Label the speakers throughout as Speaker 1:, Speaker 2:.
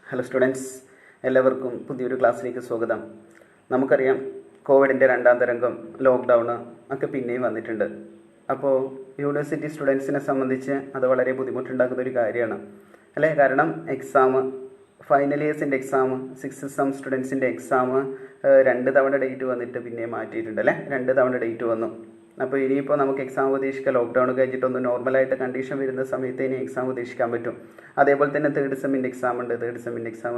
Speaker 1: Hello students, എല്ലാവർക്കും പുതിയൊരു ക്ലാസ്സിലേക്ക് സ്വാഗതം. നമുക്കറിയാം കോവിഡിൻ്റെ രണ്ടാം തരംഗം, ലോക്ക്ഡൗൺ ഒക്കെ പിന്നെയും വന്നിട്ടുണ്ട്. അപ്പോൾ യൂണിവേഴ്സിറ്റി സ്റ്റുഡൻസിനെ സംബന്ധിച്ച് അത് വളരെ ബുദ്ധിമുട്ടുണ്ടാക്കുന്ന ഒരു കാര്യമാണ് അല്ലേ. കാരണം ഫൈനൽ ഇയേഴ്സിൻ്റെ എക്സാം, 6th സെം സ്റ്റുഡൻസിൻ്റെ എക്സാം 2 തവണ ഡേറ്റ് വന്നിട്ട് പിന്നെയും മാറ്റിയിട്ടുണ്ട് അല്ലേ. 2 തവണ ഡേറ്റ് വന്നു. അപ്പോൾ ഇനിയിപ്പോൾ നമുക്ക് എക്സാം പ്രതീക്ഷിക്കാം. ലോക്ക്ഡൗൺ കഴിഞ്ഞിട്ടൊന്ന് നോർമലായിട്ട് കണ്ടീഷൻ വരുന്ന സമയത്ത് ഇനി എക്സാം പ്രതീക്ഷിക്കാൻ പറ്റും. അതേപോലെ തന്നെ 3rd സെമ്മിൻ്റെ എക്സാം ഉണ്ട്. 3rd സെമ്മിൻ്റെ എക്സാം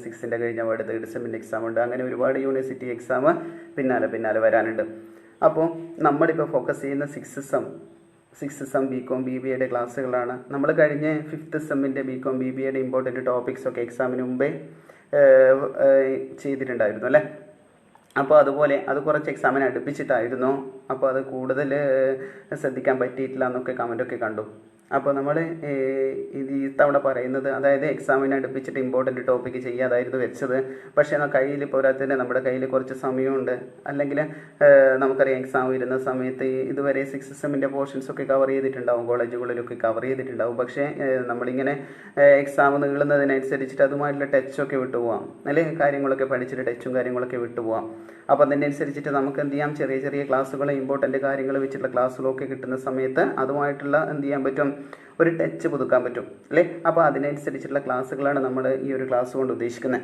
Speaker 1: 6th കഴിഞ്ഞ പാട് 3rd സെമ്മിൻ്റെ എക്സാം ഉണ്ട്. അങ്ങനെ ഒരുപാട് യൂണിവേഴ്സിറ്റി എക്സാം പിന്നാലെ വരാനുണ്ട്. അപ്പോൾ നമ്മളിപ്പോൾ ഫോക്കസ് ചെയ്യുന്ന 6th സെം BCom BBAയുടെ ക്ലാസ്സുകളാണ്. നമ്മൾ കഴിഞ്ഞ 5th സെമ്മിൻ്റെ BCom BBAയുടെ ഇമ്പോർട്ടൻറ്റ് ടോപ്പിക്സൊക്കെ എക്സാമിന് മുമ്പേ ചെയ്തിട്ടുണ്ടായിരുന്നു അല്ലേ. അപ്പോൾ അതുപോലെ അത് കുറച്ച് എക്സാമിന് അടുപ്പിച്ചിട്ടായിരുന്നു. അപ്പോൾ അത് കൂടുതൽ ശ്രദ്ധിക്കാൻ പറ്റിയിട്ടില്ല എന്നൊക്കെ കമൻറ്റൊക്കെ കണ്ടു. അപ്പോൾ നമ്മൾ ഈ തവണ പറയുന്നത്, അതായത് എക്സാമിന് അടുപ്പിച്ചിട്ട് ഇമ്പോർട്ടൻറ്റ് ടോപ്പിക്ക് ചെയ്യാതായിരുന്നു വെച്ചത്. പക്ഷേ കയ്യിൽ പോരാത്തതിന് നമ്മുടെ കയ്യിൽ കുറച്ച് സമയമുണ്ട്. അല്ലെങ്കിൽ നമുക്കറിയാം എക്സാം വരുന്ന സമയത്ത് ഇതുവരെ 6th സെമ്മിൻ്റെ പോർഷൻസൊക്കെ കവർ ചെയ്തിട്ടുണ്ടാവും, കോളേജുകളിലൊക്കെ കവർ ചെയ്തിട്ടുണ്ടാവും. പക്ഷേ നമ്മളിങ്ങനെ എക്സാം നീളുന്നതിനനുസരിച്ചിട്ട് അതുമായിട്ടുള്ള ടച്ചൊക്കെ വിട്ടുപോകാം അല്ലെ. കാര്യങ്ങളൊക്കെ പഠിച്ചിട്ട് ടച്ചും കാര്യങ്ങളൊക്കെ വിട്ടുപോകാം. അപ്പോൾ അതിനനുസരിച്ചിട്ട് നമുക്ക് എന്ത് ചെയ്യാം, ചെറിയ ക്ലാസ്സുകൾ, ഇമ്പോർട്ടൻറ്റ് കാര്യങ്ങൾ വെച്ചിട്ടുള്ള ക്ലാസ്സുകളൊക്കെ കിട്ടുന്ന സമയത്ത് അതുമായിട്ടുള്ള എന്ത് ചെയ്യാൻ പറ്റും, ഒരു ടച്ച് പുതുക്കാൻ പറ്റും അല്ലേ. അപ്പോൾ അതിനനുസരിച്ചിട്ടുള്ള ക്ലാസ്സുകളാണ് നമ്മൾ ഈ ഒരു ക്ലാസ് കൊണ്ട് ഉദ്ദേശിക്കുന്നത്.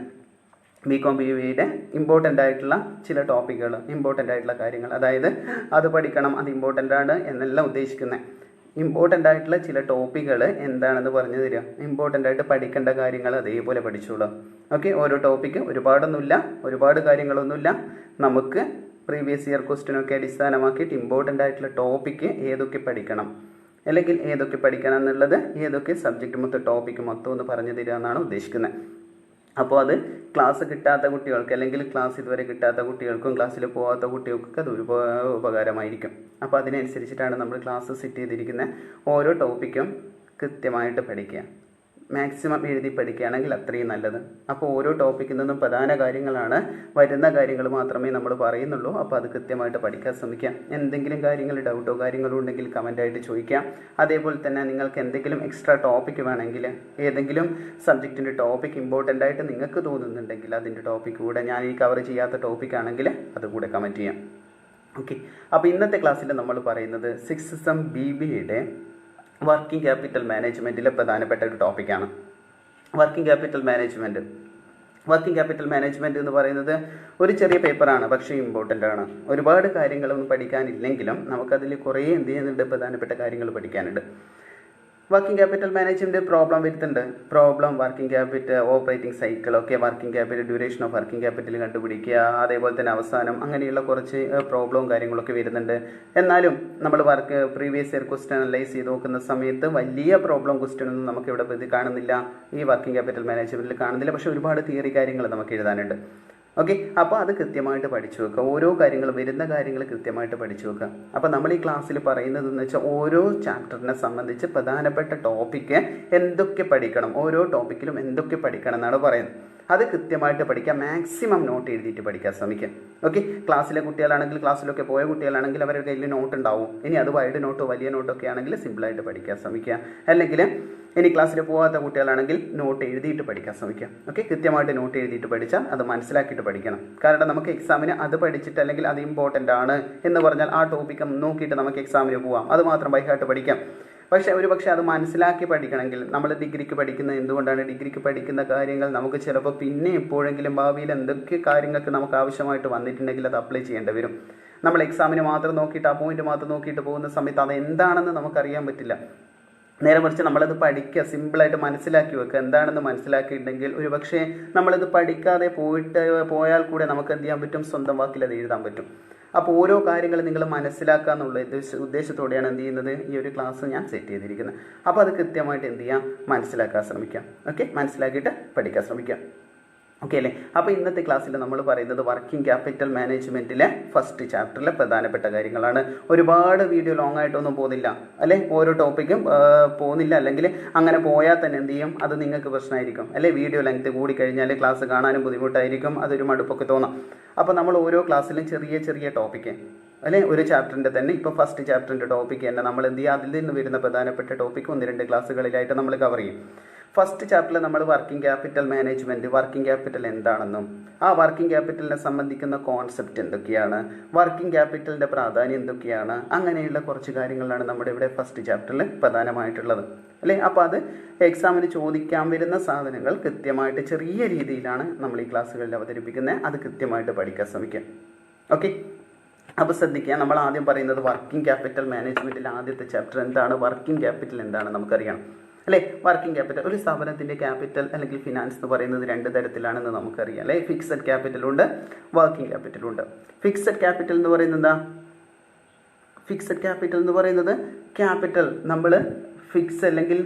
Speaker 1: BCom BBAയുടെ ഇമ്പോർട്ടൻ്റ് ആയിട്ടുള്ള ചില ടോപ്പിക്കുകൾ, ഇമ്പോർട്ടൻ്റ് ആയിട്ടുള്ള കാര്യങ്ങൾ, അതായത് അത് പഠിക്കണം, അത് ഇമ്പോർട്ടൻ്റ് ആണ് എന്നെല്ലാം ഉദ്ദേശിക്കുന്നത്. ഇമ്പോർട്ടൻ്റ് ആയിട്ടുള്ള ചില ടോപ്പിക്കുകൾ എന്താണെന്ന് പറഞ്ഞു തരിക. ഇമ്പോർട്ടൻ്റ് ആയിട്ട് പഠിക്കേണ്ട കാര്യങ്ങൾ അതേപോലെ പഠിച്ചോളാം. ഓക്കെ, ഓരോ ടോപ്പിക്ക് ഒരുപാട് കാര്യങ്ങളൊന്നുമില്ല. നമുക്ക് പ്രീവിയസ് ഇയർ ക്വസ്റ്റ്യനൊക്കെ അടിസ്ഥാനമാക്കിയിട്ട് ഇമ്പോർട്ടൻ്റ് ആയിട്ടുള്ള ടോപ്പിക്ക് ഏതൊക്കെ പഠിക്കണം, അല്ലെങ്കിൽ ഏതൊക്കെ പഠിക്കണം എന്നുള്ളത്, ഏതൊക്കെ സബ്ജക്റ്റ് മൊത്തം ടോപ്പിക്ക് മൊത്തം ഒന്ന് പറഞ്ഞു തരിക എന്നാണ് ഉദ്ദേശിക്കുന്നത്. അപ്പോൾ അത് ക്ലാസ് കിട്ടാത്ത കുട്ടികൾക്ക്, അല്ലെങ്കിൽ ക്ലാസ് ഇതുവരെ കിട്ടാത്ത കുട്ടികൾക്കും ക്ലാസ്സിൽ പോകാത്ത കുട്ടികൾക്കൊക്കെ അത് ഉപകാരമായിരിക്കും. അപ്പോൾ അതിനനുസരിച്ചിട്ടാണ് നമ്മൾ ക്ലാസ് സെറ്റ് ചെയ്തിരിക്കുന്നത്. ഓരോ ടോപ്പിക്കും കൃത്യമായിട്ട് പഠിക്കുക, മാക്സിമം എഴുതി പഠിക്കുകയാണെങ്കിൽ അത്രയും നല്ലത്. അപ്പോൾ ഓരോ ടോപ്പിക്കിൽ നിന്നും പ്രധാന കാര്യങ്ങളാണ്, വരുന്ന കാര്യങ്ങൾ മാത്രമേ നമ്മൾ പറയുന്നുള്ളൂ. അപ്പോൾ അത് കൃത്യമായിട്ട് പഠിക്കാൻ ശ്രമിക്കാം. എന്തെങ്കിലും കാര്യങ്ങൾ, ഡൗട്ടോ കാര്യങ്ങളോ ഉണ്ടെങ്കിൽ കമൻറ്റായിട്ട് ചോദിക്കാം. അതേപോലെ തന്നെ നിങ്ങൾക്ക് എന്തെങ്കിലും എക്സ്ട്രാ ടോപ്പിക്ക് വേണമെങ്കിൽ, ഏതെങ്കിലും സബ്ജക്റ്റിൻ്റെ ടോപ്പിക് ഇമ്പോർട്ടൻ്റ് ആയിട്ട് നിങ്ങൾക്ക് തോന്നുന്നുണ്ടെങ്കിൽ അതിൻ്റെ ടോപ്പിക്ക് കൂടെ, ഞാൻ ഈ കവർ ചെയ്യാത്ത ടോപ്പിക്കാണെങ്കിൽ അതുകൂടെ കമൻറ്റ് ചെയ്യാം. ഓക്കെ, അപ്പോൾ ഇന്നത്തെ ക്ലാസ്സിൽ നമ്മൾ പറയുന്നത് 6th സെം BBAയുടെ വർക്കിംഗ് ക്യാപിറ്റൽ മാനേജ്മെൻറ്റിലെ പ്രധാനപ്പെട്ട ഒരു ടോപ്പിക്കാണ്. വർക്കിംഗ് ക്യാപിറ്റൽ മാനേജ്മെൻറ്റ് എന്ന് പറയുന്നത് ഒരു ചെറിയ പേപ്പറാണ്, പക്ഷേ ഇമ്പോർട്ടൻ്റ് ആണ്. ഒരുപാട് കാര്യങ്ങളൊന്നും പഠിക്കാനില്ലെങ്കിലും നമുക്കതിൽ കുറേ എന്ത് ചെയ്യുന്നുണ്ട്, പ്രധാനപ്പെട്ട കാര്യങ്ങൾ പഠിക്കാനുണ്ട്. വർക്കിംഗ് ക്യാപിറ്റൽ മാനേജ്മെൻറ്റ് പ്രോബ്ലം വരുത്തുന്നുണ്ട്. വർക്കിംഗ് ക്യാപിറ്റൽ ഓപ്പറേറ്റിംഗ് സൈക്കിൾ, ഒക്കെ working capital, duration of working capital കണ്ടുപിടിക്കുക, അതേപോലെ തന്നെ അവസാനം, അങ്ങനെയുള്ള കുറച്ച് പ്രോബ്ലവും കാര്യങ്ങളൊക്കെ വരുന്നുണ്ട്. എന്നാലും നമ്മൾ പ്രീവിയസ് ഇയർ ക്വസ്റ്റ്യൻ അനലൈസ് ചെയ്ത് നോക്കുന്ന സമയത്ത് വലിയ പ്രോബ്ലം ക്വസ്റ്റ്യൻ ഒന്നും നമുക്ക് ഇവിടെ കാണുന്നില്ല, ഈ വർക്കിംഗ് ക്യാപിറ്റൽ മാനേജ്മെൻറ്റിൽ കാണുന്നില്ല. പക്ഷേ ഒരുപാട് തിയറി കാര്യങ്ങൾ നമുക്ക് എഴുതാനുണ്ട്. ഓക്കെ, അപ്പോൾ അത് കൃത്യമായിട്ട് പഠിച്ചു വെക്കുക. ഓരോ കാര്യങ്ങളും, വരുന്ന കാര്യങ്ങൾ കൃത്യമായിട്ട് പഠിച്ചു വെക്കുക. അപ്പോൾ നമ്മൾ ഈ ക്ലാസ്സിൽ പറയുന്നതെന്ന് വെച്ചാൽ ഓരോ ചാപ്റ്ററിനെ സംബന്ധിച്ച് പ്രധാനപ്പെട്ട ടോപ്പിക്ക് എന്തൊക്കെ പഠിക്കണം, ഓരോ ടോപ്പിക്കിലും എന്തൊക്കെ പഠിക്കണം എന്നാണ് പറയുന്നത്. അത് കൃത്യമായിട്ട് പഠിക്കുക, മാക്സിമം നോട്ട് എഴുതിയിട്ട് പഠിക്കാൻ ശ്രമിക്കുക. ഓക്കെ, ക്ലാസ്സിലെ കുട്ടികളാണെങ്കിൽ, ക്ലാസ്സിലൊക്കെ പോയ കുട്ടികളാണെങ്കിൽ അവരുടെ കയ്യിൽ നോട്ട് ഉണ്ടാവും. ഇനി അത് വൈഡ് നോട്ടോ വലിയ നോട്ടൊക്കെ ആണെങ്കിൽ സിമ്പിളായിട്ട് പഠിക്കാൻ ശ്രമിക്കുക. അല്ലെങ്കിൽ ഇനി ക്ലാസ്സിൽ പോകാത്ത കുട്ടികളാണെങ്കിൽ നോട്ട് എഴുതിയിട്ട് പഠിക്കാൻ ശ്രമിക്കുക. ഓക്കെ, കൃത്യമായിട്ട് നോട്ട് എഴുതിയിട്ട് പഠിച്ചാൽ അത് മനസ്സിലാക്കിയിട്ട് പഠിക്കണം. കാരണം നമുക്ക് എക്സാമിന് അത് പഠിച്ചിട്ട്, അല്ലെങ്കിൽ അത് ഇമ്പോർട്ടൻ്റ് ആണ് എന്ന് പറഞ്ഞാൽ ആ ടോപ്പിക്ക് നോക്കിയിട്ട് നമുക്ക് എക്സാമിന് പോകാം, അത് മാത്രം ബൈഹാർട്ട് പഠിക്കാം. പക്ഷേ അത് മനസ്സിലാക്കി പഠിക്കണമെങ്കിൽ, നമ്മൾ ഡിഗ്രിക്ക് പഠിക്കുന്നത് എന്തുകൊണ്ടാണ്, ഡിഗ്രിക്ക് പഠിക്കുന്ന കാര്യങ്ങൾ നമുക്ക് ചിലപ്പോൾ പിന്നെ എപ്പോഴെങ്കിലും ഭാവിയിൽ എന്തൊക്കെ കാര്യങ്ങൾക്ക് നമുക്ക് ആവശ്യമായിട്ട് വന്നിട്ടുണ്ടെങ്കിൽ അത് അപ്ലൈ ചെയ്യേണ്ടി വരും. നമ്മൾ എക്സാമിന് മാത്രം നോക്കിയിട്ട്, ആ പോയിന്റ് മാത്രം നോക്കിയിട്ട് പോകുന്ന സമയത്ത് അത് എന്താണെന്ന് നമുക്കറിയാൻ പറ്റില്ല. നേരെ മറിച്ച് നമ്മളത് പഠിക്കുക, സിമ്പിളായിട്ട് മനസ്സിലാക്കി വെക്കുക. എന്താണെന്ന് മനസ്സിലാക്കിയിട്ടുണ്ടെങ്കിൽ ഒരു പക്ഷേ നമ്മളിത് പഠിക്കാതെ പോയാൽ കൂടെ നമുക്ക് എന്ത് ചെയ്യാൻ പറ്റും, സ്വന്തം വാക്കിൽ അത് എഴുതാൻ പറ്റും. അപ്പോൾ ഓരോ കാര്യങ്ങൾ നിങ്ങൾ മനസ്സിലാക്കുക എന്നുള്ള ഉദ്ദേശത്തോടെയാണ് എന്ത് ചെയ്യുന്നത്, ഈ ഒരു ക്ലാസ് ഞാൻ സെറ്റ് ചെയ്തിരിക്കുന്നത്. അപ്പോൾ അത് കൃത്യമായിട്ട് എന്ത് ചെയ്യാം, മനസ്സിലാക്കാൻ ശ്രമിക്കാം. ഓക്കെ, മനസ്സിലാക്കിയിട്ട് പഠിക്കാൻ ശ്രമിക്കാം. ഓക്കെ അല്ലേ. അപ്പോൾ ഇന്നത്തെ ക്ലാസ്സിൽ നമ്മൾ പറയുന്നത് വർക്കിംഗ് ക്യാപിറ്റൽ മാനേജ്മെൻറ്റിലെ ഫസ്റ്റ് ചാപ്റ്ററിലെ പ്രധാനപ്പെട്ട കാര്യങ്ങളാണ്. ഒരുപാട് വീഡിയോ ലോങ് ആയിട്ടൊന്നും പോകുന്നില്ല അല്ലേ, ഓരോ ടോപ്പിക്കും പോകുന്നില്ല. അല്ലെങ്കിൽ അങ്ങനെ പോയാൽ തന്നെ എന്ത് ചെയ്യും, അത് നിങ്ങൾക്ക് പ്രശ്നമായിരിക്കും അല്ലേ. വീഡിയോ ലെങ്ത് കൂടിക്കഴിഞ്ഞാൽ ക്ലാസ് കാണാനും ബുദ്ധിമുട്ടായിരിക്കും, അതൊരു മടുപ്പൊക്കെ തോന്നാം. അപ്പോൾ നമ്മൾ ഓരോ ക്ലാസ്സിലും ചെറിയ ടോപ്പിക്ക് അല്ലെ, ഒരു ചാപ്റ്ററിൻ്റെ തന്നെ, ഇപ്പോൾ ഫസ്റ്റ് ചാപ്റ്ററിൻ്റെ ടോപ്പിക്ക് തന്നെ നമ്മൾ എന്ത് ചെയ്യുക, അതിൽ നിന്ന് വരുന്ന പ്രധാനപ്പെട്ട ടോപ്പിക്ക് 1-2 ക്ലാസ്സുകളിലായിട്ട് നമ്മൾ കവർ ചെയ്യും. ഫസ്റ്റ് ചാപ്റ്ററിൽ നമ്മൾ working capital management, working capital എന്താണെന്നും ആ വർക്കിംഗ് ക്യാപിറ്റലിനെ സംബന്ധിക്കുന്ന കോൺസെപ്റ്റ് എന്തൊക്കെയാണ്, വർക്കിംഗ് ക്യാപിറ്റലിൻ്റെ പ്രാധാന്യം എന്തൊക്കെയാണ്, അങ്ങനെയുള്ള കുറച്ച് കാര്യങ്ങളാണ് നമ്മുടെ ഇവിടെ ഫസ്റ്റ് ചാപ്റ്ററിൽ പ്രധാനമായിട്ടുള്ളത് അല്ലേ. അപ്പോൾ അത് എക്സാമിന് ചോദിക്കാൻ വരുന്ന സാധനങ്ങൾ കൃത്യമായിട്ട് ചെറിയ രീതിയിലാണ് നമ്മൾ ഈ ക്ലാസ്സുകളിൽ അവതരിപ്പിക്കുന്നത്. അത് കൃത്യമായിട്ട് പഠിക്കാൻ ശ്രമിക്കാം. ഓക്കെ, അപ്പോൾ ശ്രദ്ധിക്കുക. നമ്മൾ ആദ്യം പറയുന്നത് വർക്കിംഗ് ക്യാപിറ്റൽ മാനേജ്മെൻറ്റിൽ ആദ്യത്തെ ചാപ്റ്റർ എന്താണ്, വർക്കിംഗ് ക്യാപിറ്റൽ എന്താണ് നമുക്കറിയണം അല്ലേ. വർക്കിംഗ് ക്യാപിറ്റൽ, ഒരു സ്ഥാപനത്തിൻ്റെ ക്യാപിറ്റൽ അല്ലെങ്കിൽ ഫിനാൻസ് എന്ന് പറയുന്നത് രണ്ട് തരത്തിലാണെന്ന് നമുക്കറിയാം അല്ലേ. ഫിക്സഡ് ക്യാപിറ്റലുണ്ട്, വർക്കിംഗ് ക്യാപിറ്റലുണ്ട്. ഫിക്സഡ് ക്യാപിറ്റൽ എന്ന് പറയുന്നത് എന്താ? ഫിക്സഡ് ക്യാപിറ്റൽ എന്ന് പറയുന്നത് ക്യാപിറ്റൽ നമ്മൾ ഫിക്സ് അല്ലെങ്കിൽ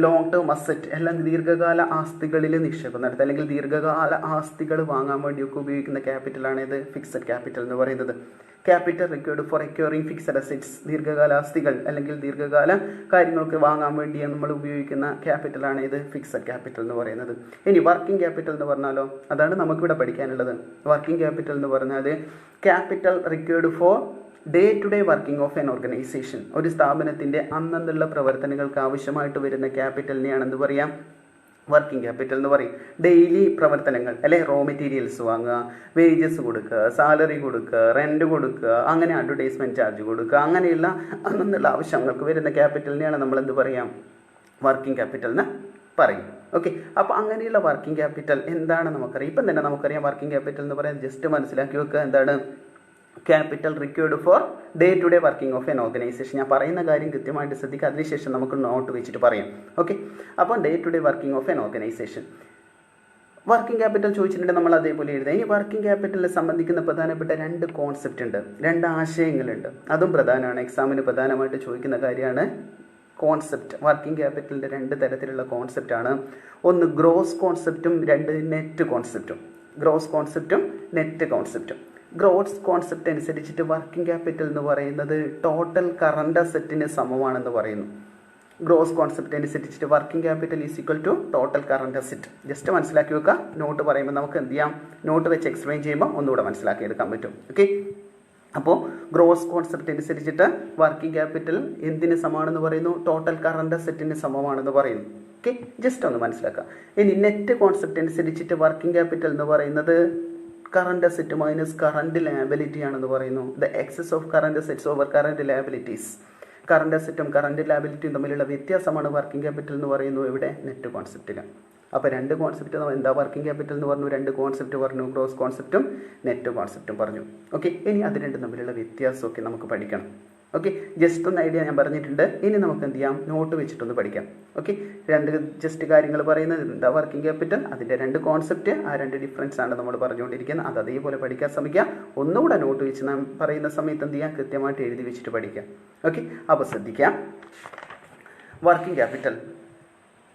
Speaker 1: ലോങ് ടേം അസറ്റ് എല്ലാം ദീർഘകാല ആസ്തികളിൽ നിക്ഷേപം നടത്തുക അല്ലെങ്കിൽ ദീർഘകാല ആസ്തികൾ വാങ്ങാൻ വേണ്ടിയൊക്കെ ഉപയോഗിക്കുന്ന ക്യാപിറ്റലാണ് ഇത് ഫിക്സഡ് ക്യാപിറ്റൽ എന്ന് പറയുന്നത്. Capital required four acquiring fixed assets, ദീർഘകാല ആസ്തികൾ അല്ലെങ്കിൽ ദീർഘകാല കാര്യങ്ങൾക്ക് വാങ്ങാൻ വേണ്ടി നമ്മൾ ഉപയോഗിക്കുന്ന ക്യാപിറ്റലാണ് ഇത് ഫിക്സഡ് ക്യാപിറ്റൽ എന്ന് പറയുന്നത്. ഇനി വർക്കിംഗ് ക്യാപിറ്റൽ എന്ന് പറഞ്ഞാലോ, അതാണ് നമുക്കിവിടെ പഠിക്കാനുള്ളത്. വർക്കിംഗ് ക്യാപിറ്റൽ എന്ന് പറഞ്ഞാൽ capital required for day to day working of an organisation, ഒരു സ്ഥാപനത്തിൻ്റെ അന്നന്നുള്ള പ്രവർത്തനങ്ങൾക്ക് ആവശ്യമായിട്ട് വരുന്ന ക്യാപിറ്റലിനെയാണെന്ന് പറയാം വർക്കിംഗ് ക്യാപിറ്റൽ എന്ന് പറയും. ഡെയിലി പ്രവർത്തനങ്ങൾ അല്ലെ, റോ മെറ്റീരിയൽസ് വാങ്ങുക, വേജസ് കൊടുക്കുക, സാലറി കൊടുക്കുക, റെൻറ്റ് കൊടുക്കുക, അങ്ങനെ അഡ്വർടൈസ്മെൻറ്റ് ചാർജ് കൊടുക്കുക, അങ്ങനെയുള്ള അന്നുള്ള ആവശ്യങ്ങൾക്ക് വരുന്ന ക്യാപിറ്റലിനെയാണ് നമ്മൾ എന്ത് പറയാം, വർക്കിംഗ് ക്യാപിറ്റൽ എന്ന് പറയും. ഓക്കെ, അപ്പോൾ അങ്ങനെയുള്ള വർക്കിംഗ് ക്യാപിറ്റൽ എന്താണ് നമുക്കറിയാം. ഇപ്പം തന്നെ നമുക്കറിയാം വർക്കിംഗ് ക്യാപിറ്റൽ എന്ന് പറയാൻ ജസ്റ്റ് മനസ്സിലാക്കി വെക്കുക എന്താണ് capital required for day to day working of an organisation. ഞാൻ പറയുന്ന കാര്യം കൃത്യമായിട്ട് ശ്രദ്ധിക്കുക, അതിനുശേഷം നമുക്ക് നോട്ട് വെച്ചിട്ട് പറയാം. ഓക്കെ, അപ്പോൾ day to day working of an organisation. Working capital ചോദിച്ചിട്ടുണ്ടെങ്കിൽ നമ്മൾ അതേപോലെ എഴുതാം. ഇനി വർക്കിംഗ് ക്യാപിറ്റലിനെ സംബന്ധിക്കുന്ന പ്രധാനപ്പെട്ട രണ്ട് കോൺസെപ്റ്റ് ഉണ്ട്, രണ്ട് ആശയങ്ങളുണ്ട്. അതും പ്രധാനമാണ്, എക്സാമിന് പ്രധാനമായിട്ട് ചോദിക്കുന്ന കാര്യമാണ് കോൺസെപ്റ്റ്. വർക്കിംഗ് ക്യാപിറ്റലിൻ്റെ രണ്ട് തരത്തിലുള്ള കോൺസെപ്റ്റാണ്. ഒന്ന് ഗ്രോസ് കോൺസെപ്റ്റും, രണ്ട് നെറ്റ് കോൺസെപ്റ്റും. ഗ്രോസ് കോൺസെപ്റ്റും നെറ്റ് കോൺസെപ്റ്റും. ഗ്രോസ് കോൺസെപ്റ്റ് അനുസരിച്ചിട്ട് വർക്കിംഗ് ക്യാപിറ്റൽ എന്ന് പറയുന്നത് ടോട്ടൽ കറണ്ട് അസറ്റിന് സമമാണെന്ന് പറയുന്നു. ഗ്രോസ് കോൺസെപ്റ്റ് അനുസരിച്ചിട്ട് working capital is equal to total current asset. Just മനസ്സിലാക്കി വെക്കുക. നോട്ട് പറയുമ്പോൾ നമുക്ക് എന്ത് ചെയ്യാം, നോട്ട് വെച്ച് എക്സ്പ്ലെയിൻ ചെയ്യുമ്പോൾ ഒന്നുകൂടെ മനസ്സിലാക്കി എടുക്കാൻ പറ്റും. ഓക്കെ, അപ്പോൾ ഗ്രോസ് കോൺസെപ്റ്റ് അനുസരിച്ചിട്ട് വർക്കിംഗ് ക്യാപിറ്റൽ എന്തിന് സമാണെന്ന് പറയുന്നു, ടോട്ടൽ കറണ്ട് അസറ്റിന് സമമാണെന്ന് പറയുന്നു. ഓക്കെ, ജസ്റ്റ് ഒന്ന് മനസ്സിലാക്കുക. ഇനി നെറ്റ് കോൺസെപ്റ്റ് അനുസരിച്ചിട്ട് വർക്കിംഗ് ക്യാപിറ്റൽ എന്ന് പറയുന്നത് current asset minus current liability ആണെന്ന് പറയുന്നു. The excess of current assets over current liabilities. Current അസറ്റും കറണ്ട് ലയബിലിറ്റിയും തമ്മിലുള്ള വ്യത്യാസമാണ് വർക്കിംഗ് ക്യാപിറ്റൽ എന്ന് പറയുന്നു ഇവിടെ നെറ്റ് കോൺസെപ്റ്റിൽ. അപ്പോൾ രണ്ട് കോൺസെപ്റ്റ് എന്താ, വർക്കിംഗ് ക്യാപിറ്റൽ എന്ന് പറഞ്ഞു, രണ്ട് കോൺസെപ്റ്റ് പറഞ്ഞു, ഗ്രോസ് കോൺസെപ്റ്റും നെറ്റ് കോൺസെപ്റ്റും പറഞ്ഞു. ഓക്കെ, ഇനി അത് രണ്ടും തമ്മിലുള്ള വ്യത്യാസമൊക്കെ നമുക്ക് പഠിക്കണം. ഓക്കെ, ജസ്റ്റ് ഒന്ന് ഐഡിയ ഞാൻ പറഞ്ഞിട്ടുണ്ട്. ഇനി നമുക്ക് എന്ത് ചെയ്യാം, നോട്ട് വെച്ചിട്ടൊന്ന് പഠിക്കാം. ഓക്കെ, രണ്ട് ജസ്റ്റ് കാര്യങ്ങൾ പറയുന്നത് എന്താ വർക്കിംഗ് ക്യാപിറ്റൽ, അതിൻ്റെ രണ്ട് കോൺസെപ്റ്റ്, ആ രണ്ട് ഡിഫറൻസ് ആണ് നമ്മൾ പറഞ്ഞുകൊണ്ടിരിക്കുന്നത്. അത് അതേപോലെ പഠിക്കാൻ ശ്രമിക്കുക. ഒന്നുകൂടെ നോട്ട് വെച്ച് നാം പറയുന്ന സമയത്ത് എന്ത് ചെയ്യാം, കൃത്യമായിട്ട് എഴുതി വെച്ചിട്ട് പഠിക്കാം. ഓക്കെ, അപ്പോൾ ശ്രദ്ധിക്കാം. Working capital.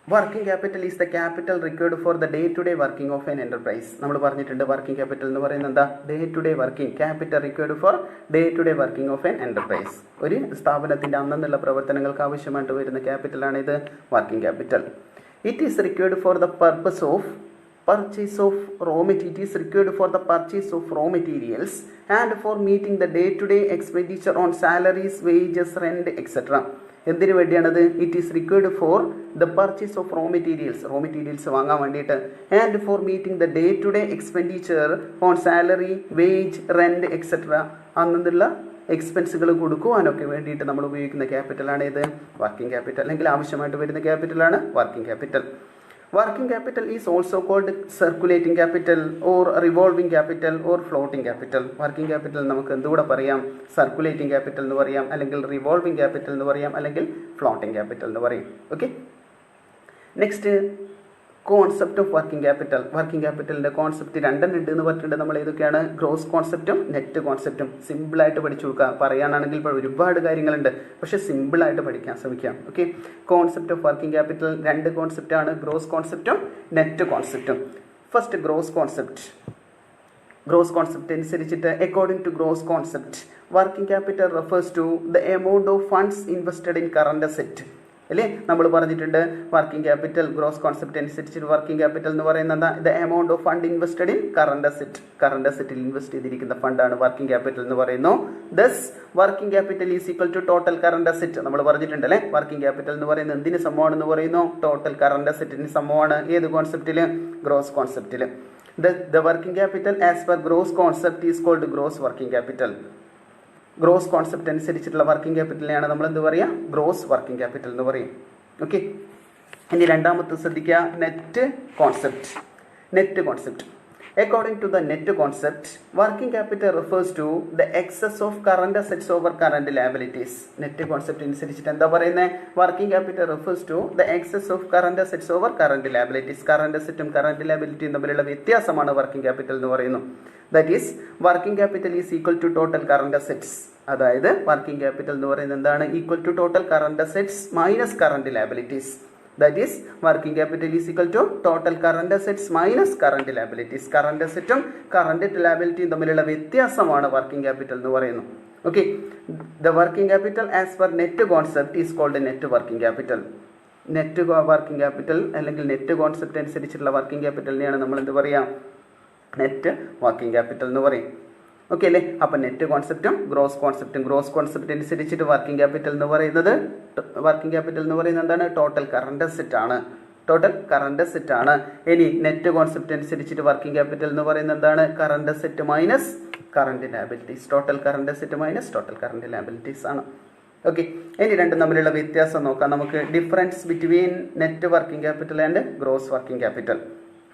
Speaker 1: Working capital is the capital required for the day to day working of an enterprise. നമ്മൾ പറഞ്ഞിട്ടുണ്ട് വർക്കിംഗ് ക്യാപിറ്റൽ എന്ന് പറയുന്നത് എന്താ, day to day working. Capital required for day to day working of an enterprise. ഒരു സ്ഥാപനത്തിൻ്റെ അന്നുള്ള പ്രവർത്തനങ്ങൾക്ക് ആവശ്യമായിട്ട് വരുന്ന ക്യാപിറ്റലാണ് ഇത് working capital. It is required for the purpose of purchase of raw materials. It is required for the purchase of raw materials and for meeting the day-to-day expenditure on salaries, wages, rent, etc. എന്തിനു വേണ്ടിയാണത്, it is required for the purchase of raw materials, raw materials വാങ്ങാൻ വേണ്ടിയിട്ട്, and for meeting the day to day expenditure on salary, wage, rent etcetera. അന്നുള്ള എക്സ്പെൻസുകൾ കൊടുക്കുവാനൊക്കെ വേണ്ടിയിട്ട് നമ്മൾ ഉപയോഗിക്കുന്ന ക്യാപിറ്റലാണ് ഇത് വർക്കിംഗ് ക്യാപിറ്റൽ, അല്ലെങ്കിൽ ആവശ്യമായിട്ട് വരുന്ന ക്യാപിറ്റലാണ് working capital. Working capital is also called circulating capital or revolving capital or floating capital. Working capital നമുക്ക് എന്തുകൂടെ പറയാം, സർക്കുലേറ്റിംഗ് ക്യാപിറ്റൽ എന്ന് പറയാം, അല്ലെങ്കിൽ റിവോൾവിംഗ് ക്യാപിറ്റൽ എന്ന് പറയാം, അല്ലെങ്കിൽ ഫ്ലോട്ടിംഗ് ക്യാപിറ്റൽ എന്ന് പറയും. Okay, next concept of working capital. Working ക്യാപിറ്റലിൻ്റെ കോൺസെപ്റ്റ് രണ്ടെണ്ണം ഉണ്ട് എന്ന് പറഞ്ഞിട്ടുണ്ട്. നമ്മൾ ഏതൊക്കെയാണ്, ഗ്രോസ് കോൺസെപ്റ്റും നെറ്റ് കോൺസെപ്റ്റും. സിമ്പിളായിട്ട് പഠിച്ചു കൊടുക്കുക. പറയാനാണെങ്കിൽ ഇപ്പോൾ ഒരുപാട് കാര്യങ്ങളുണ്ട്, പക്ഷേ സിമ്പിളായിട്ട് പഠിക്കാൻ ശ്രമിക്കാം. Okay, concept of working capital രണ്ട് കോൺസെപ്റ്റാണ്, ഗ്രോസ് കോൺസെപ്റ്റും നെറ്റ് കോൺസെപ്റ്റും. First gross concept. Gross concept അനുസരിച്ചിട്ട് according to gross concept working capital refers to the amount of funds invested in current asset. അല്ലേ? നമ്മൾ പറഞ്ഞിട്ടുണ്ട് വർക്കിംഗ് ക്യാപിറ്റൽ ഗ്രോസ് കോൺസെപ്റ്റ് അനുസരിച്ച് working capital എന്ന് പറയുന്നത് എന്താ? The amount of fund invested in current asset. Current അസെറ്റിൽ invest ചെയ്തിരിക്കുന്ന ഫണ്ടാണ് വർക്കിംഗ് ക്യാപിറ്റൽ എന്ന് പറയുന്നു. Thus working capital is equal to total current asset. നമ്മൾ പറഞ്ഞിട്ടുണ്ട് അല്ലേ, വർക്കിംഗ് ക്യാപിറ്റൽ എന്ന് പറയുന്നത് എന്തിന് സമമാണെന്ന് പറയുന്നു? ടോട്ടൽ കറണ്ട് അസെറ്റിന് സമമാണ്. ഏത് കോൺസെപ്റ്റിൽ? Gross കോൺസെപ്റ്റിൽ. The working capital as per gross concept is called gross working capital. Gross concept അനുസരിച്ചിട്ടുള്ള വർക്കിംഗ് ക്യാപിറ്റലിനെയാണ് നമ്മൾ എന്ത് പറയുക? ഗ്രോസ് വർക്കിംഗ് ക്യാപിറ്റൽ എന്ന് പറയും. ഓക്കെ, ഇനി രണ്ടാമത്തെ ശ്രദ്ധിക്കുക, net concept. Net concept. According to the net concept, working capital refers to the excess of current assets over current liabilities. Net concept അനുസരിച്ചിട്ട് എന്താ പറയുന്നത്? Working capital refers to the excess of current assets over current liabilities. Current അസറ്റും current ലയബിലിറ്റിയും തമ്മിലുള്ള വ്യത്യാസമാണ് working capital എന്ന് പറയുന്നു. That is working capital is equal to total current assets. അതായത് വർക്കിംഗ് ക്യാപിറ്റൽ എന്ന് പറയുന്നത് എന്താണ്? Equal to total current assets minus current liabilities. That is working capital is equal to total current assets minus current liabilities. Current assetഉം current liabilityയും തമ്മിലുള്ള വ്യത്യാസമാണ് working capital എന്ന് പറയുന്നു. Okay, the working capital as per net concept is called net working capital. Net working capital അല്ലെങ്കിൽ net concept അനുസരിച്ചുള്ള working ക്യാപിറ്റലിനെയാണ് നമ്മൾ എന്ത് പറയാം? Net working capital എന്ന് പറയും. ഓക്കെ അല്ലേ? അപ്പം നെറ്റ് കോൺസെപ്റ്റും ഗ്രോസ് കോൺസെപ്റ്റ് അനുസരിച്ചിട്ട് വർക്കിംഗ് ക്യാപിറ്റൽ എന്ന് പറയുന്നത് എന്താണ്? ടോട്ടൽ കറണ്ട് അസെറ്റ് ആണ്. ഇനി നെറ്റ് കോൺസെപ്റ്റ് അനുസരിച്ചിട്ട് വർക്കിംഗ് ക്യാപിറ്റൽ എന്ന് പറയുന്നത് എന്താണ്? Current asset minus current liabilities. Total current asset minus total current liabilities ആണ്. ഓക്കെ, ഇനി രണ്ടും തമ്മിലുള്ള വ്യത്യാസം നോക്കാം നമുക്ക്. Difference between net working capital and gross working capital.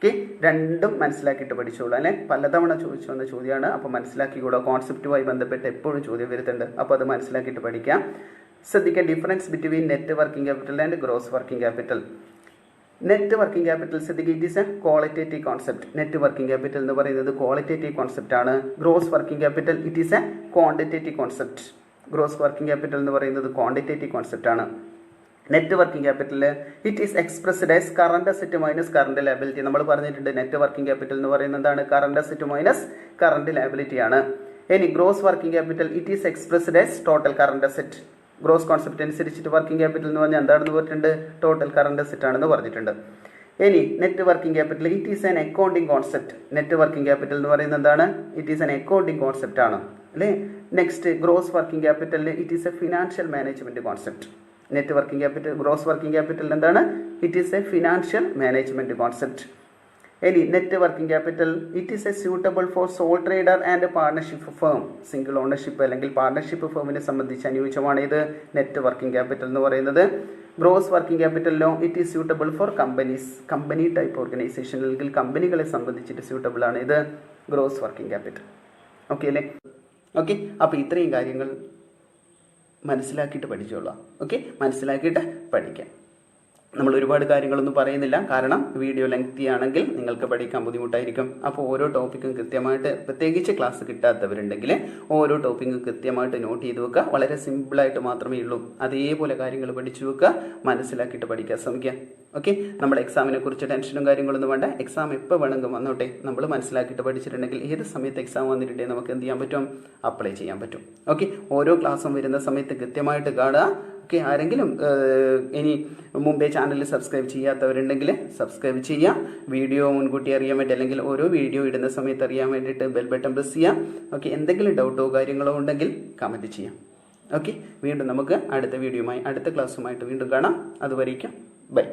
Speaker 1: Okay, രണ്ടും മനസ്സിലാക്കിയിട്ട് പഠിച്ചോളൂ അല്ലെ. പലതവണ ചോദിച്ചു വന്ന ചോദ്യമാണ്. അപ്പോൾ മനസ്സിലാക്കിക്കൂടാ. കോൺസെപ്റ്റുമായി ബന്ധപ്പെട്ട് എപ്പോഴും ചോദ്യം വരുത്തുന്നുണ്ട്. അപ്പോൾ അത് മനസ്സിലാക്കിയിട്ട് പഠിക്കാം. ശ്രദ്ധിക്കുക, difference between net working capital and gross working capital. Net working capital ശ്രദ്ധിക്കുക, it is a qualitative concept. Net working capital എന്ന് പറയുന്നത് ക്വാളിറ്റേറ്റീവ് കോൺസെപ്റ്റ് ആണ്. Gross working capital it is a quantitative concept. Gross working capital എന്ന് പറയുന്നത് quantitative concept ആണ്. Net working capital it is expressed as current asset minus current liability. നമ്മൾ പറഞ്ഞിട്ടുണ്ട് net working capital എന്ന് പറയുന്നത് എന്താണ്? Current asset minus current liability ആണ്. ഇനി gross working capital it is expressed as total current asset. Gross concept അനുസരിച്ചിട്ട് working capital എന്ന് പറഞ്ഞാൽ എന്താണെന്ന് പറഞ്ഞിട്ടുണ്ട്? ടോട്ടൽ കറണ്ട് അസെറ്റ് ആണെന്ന് പറഞ്ഞിട്ടുണ്ട്. ഇനി net working capital it is an accounting concept. Net working capital എന്ന് പറയുന്നത് എന്താണ്? It is an accounting concept ആണ് അല്ലേ. Next gross working capital it is a financial management concept. Net working capital gross working capital എന്താണ്? It is a financial management concept. ഇനി net working capital it is a suitable for sole trader and partnership firm. Single ownership അല്ലെങ്കിൽ partnership ഫേമിനെ സംബന്ധിച്ച് അനുയോജ്യമാണ് ഇത് net working capital എന്ന് പറയുന്നത്. Gross working ക്യാപിറ്റലിലോ it is suitable for companies. Company type organization അല്ലെങ്കിൽ കമ്പനികളെ സംബന്ധിച്ചിട്ട് സ്യൂട്ടബിൾ ആണ് ഇത് ഗ്രോസ് വർക്കിംഗ് ക്യാപിറ്റൽ. ഓക്കെ അല്ലേ? ഓക്കെ, അപ്പോൾ ഇത്രയും കാര്യങ്ങൾ മനസ്സിലാക്കിയിട്ട് പഠിച്ചോളാം. ഓക്കെ, മനസ്സിലാക്കിയിട്ട് പഠിക്കാം. നമ്മൾ ഒരുപാട് കാര്യങ്ങളൊന്നും പറയുന്നില്ല, കാരണം വീഡിയോ ലെങ്തി ആണെങ്കിൽ നിങ്ങൾക്ക് പഠിക്കാൻ ബുദ്ധിമുട്ടായിരിക്കും. അപ്പോൾ ഓരോ ടോപ്പിക്കും കൃത്യമായിട്ട്, പ്രത്യേകിച്ച് ക്ലാസ് കിട്ടാത്തവരുണ്ടെങ്കിൽ ഓരോ ടോപ്പിക്കും കൃത്യമായിട്ട് നോട്ട് ചെയ്ത് വെക്കുക. വളരെ സിമ്പിളായിട്ട് മാത്രമേ ഉള്ളൂ. അതേപോലെ കാര്യങ്ങൾ പഠിച്ചു വെക്കുക, മനസ്സിലാക്കിയിട്ട് പഠിക്കാൻ ശ്രമിക്കുക. ഓക്കെ, നമ്മുടെ എക്സാമിനെ കുറിച്ച് ടെൻഷനും കാര്യങ്ങളൊന്നും വേണ്ട. എക്സാം എപ്പോൾ വേണമെങ്കിലും വന്നോട്ടെ, നമ്മൾ മനസ്സിലാക്കിയിട്ട് പഠിച്ചിട്ടുണ്ടെങ്കിൽ ഏത് സമയത്ത് എക്സാം വന്നിട്ടുണ്ടെങ്കിൽ നമുക്ക് എന്ത് ചെയ്യാൻ പറ്റും? അപ്ലൈ ചെയ്യാൻ പറ്റും. ഓക്കെ, ഓരോ ക്ലാസ്സും വരുന്ന സമയത്ത് കൃത്യമായിട്ട് കാണുക. ഓക്കെ, ആരെങ്കിലും ഇനി മുമ്പേ ചാനൽ സബ്സ്ക്രൈബ് ചെയ്യാത്തവരുണ്ടെങ്കിൽ സബ്സ്ക്രൈബ് ചെയ്യുക. വീഡിയോ മുൻകൂട്ടി അറിയാൻ വേണ്ടി അല്ലെങ്കിൽ ഓരോ വീഡിയോ ഇടുന്ന സമയത്ത് അറിയാൻ വേണ്ടിയിട്ട് ബെൽ ബട്ടൺ പ്രസ് ചെയ്യാം. ഓക്കെ, എന്തെങ്കിലും ഡൗട്ടോ കാര്യങ്ങളോ ഉണ്ടെങ്കിൽ കമൻറ്റ് ചെയ്യാം. ഓക്കെ, വീണ്ടും നമുക്ക് അടുത്ത വീഡിയോയുമായി അടുത്ത ക്ലാസ്സുമായിട്ട് വീണ്ടും കാണാം. അതുവരേക്കും ബൈ.